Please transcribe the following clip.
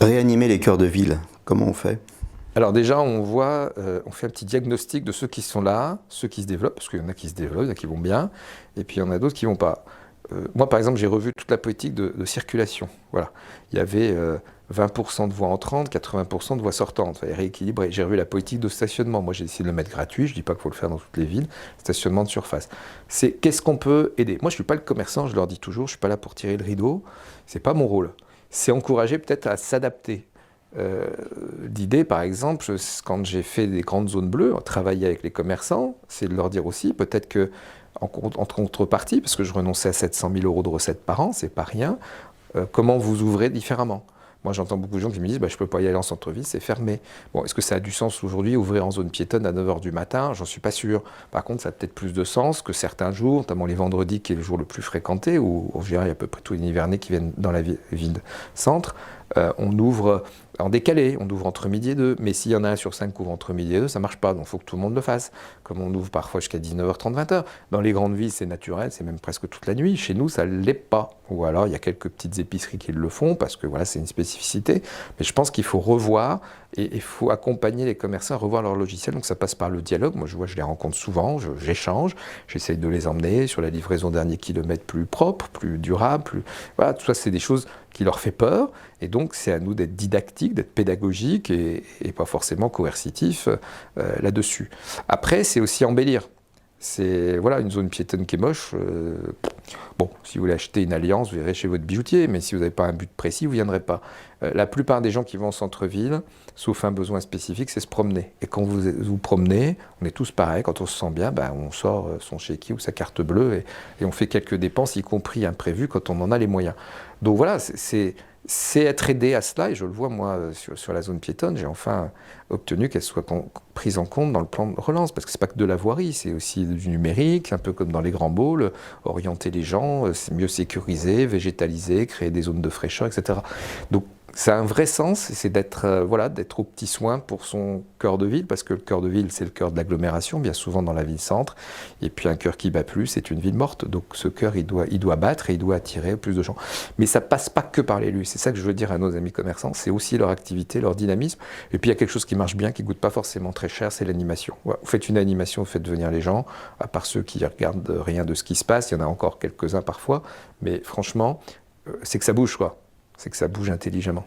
Réanimer les cœurs de ville, comment on fait? Alors déjà, on fait un petit diagnostic de ceux qui sont là, ceux qui se développent, parce qu'il y en a qui se développent, il y en a qui vont bien, et puis il y en a d'autres qui vont pas. Moi, par exemple, j'ai revu toute la politique de circulation. Voilà. Il y avait 20% de voies entrantes, 80% de voies sortantes. Il fallait rééquilibrer. J'ai revu la politique de stationnement. Moi, j'ai essayé de le mettre gratuit. Je ne dis pas qu'il faut le faire dans toutes les villes. Stationnement de surface. C'est qu'est-ce qu'on peut aider? Moi, je ne suis pas le commerçant, je leur dis toujours, je ne suis pas là pour tirer le rideau. Ce n'est pas mon rôle. C'est encourager peut-être à s'adapter. L'idée, par exemple, quand j'ai fait des grandes zones bleues, travailler avec les commerçants, c'est de leur dire aussi, peut-être que en contrepartie, parce que je renonçais à 700 000 euros de recettes par an, c'est pas rien, comment vous ouvrez différemment? Moi, j'entends beaucoup de gens qui me disent je ne peux pas y aller en centre-ville, c'est fermé. Bon, est-ce que ça a du sens aujourd'hui, ouvrir en zone piétonne à 9 h du matin? J'en suis pas sûr. Par contre, ça a peut-être plus de sens que certains jours, notamment les vendredis, qui est le jour le plus fréquenté, où en général, il y a à peu près tous les Nivernais qui viennent dans la ville-centre. On ouvre en décalé, on ouvre entre midi et 2, mais s'il y en a un sur 5 qui ouvre entre midi et 2, ça ne marche pas, donc il faut que tout le monde le fasse, comme on ouvre parfois jusqu'à 19h30, 20h. Dans les grandes villes, c'est naturel, c'est même presque toute la nuit. Chez nous, ça ne l'est pas. Ou alors, il y a quelques petites épiceries qui le font, parce que voilà, c'est une spécificité. Mais je pense qu'il faut revoir, et il faut accompagner les commerçants à revoir leur logiciel, donc ça passe par le dialogue. Moi, je les rencontre souvent, j'échange, j'essaye de les emmener sur la livraison dernier kilomètre plus propre, plus durable, Voilà, tout ça, c'est des choses qui leur fait peur, et donc c'est à nous d'être didactiques, d'être pédagogiques et pas forcément coercitifs là-dessus. Après, c'est aussi embellir. C'est voilà, une zone piétonne qui est moche. Bon, si vous voulez acheter une alliance, vous irez chez votre bijoutier, mais si vous n'avez pas un but précis, vous ne viendrez pas. La plupart des gens qui vont en centre-ville, sauf un besoin spécifique, c'est se promener. Et quand vous vous promenez, on est tous pareils, quand on se sent bien, on sort son chéquier ou sa carte bleue et on fait quelques dépenses, y compris imprévues, quand on en a les moyens. Donc voilà, c'est être aidé à cela, et je le vois moi sur la zone piétonne, j'ai enfin obtenu qu'elle soit prise en compte dans le plan de relance, parce que c'est pas que de la voirie, c'est aussi du numérique, un peu comme dans les grands pôles, orienter les gens, mieux sécuriser, végétaliser, créer des zones de fraîcheur, etc. Donc ça a un vrai sens, c'est d'être voilà, d'être aux petits soins pour son cœur de ville, parce que le cœur de ville, c'est le cœur de l'agglomération, bien souvent dans la ville-centre, et puis un cœur qui bat plus, c'est une ville morte, donc ce cœur, il doit battre et il doit attirer plus de gens. Mais ça passe pas que par l'élu, c'est ça que je veux dire à nos amis commerçants, c'est aussi leur activité, leur dynamisme, et puis il y a quelque chose qui marche bien, qui coûte pas forcément très cher, c'est l'animation. Voilà, vous faites une animation, vous faites venir les gens, à part ceux qui regardent rien de ce qui se passe, il y en a encore quelques-uns parfois, mais franchement, c'est que ça bouge, quoi. C'est que ça bouge intelligemment.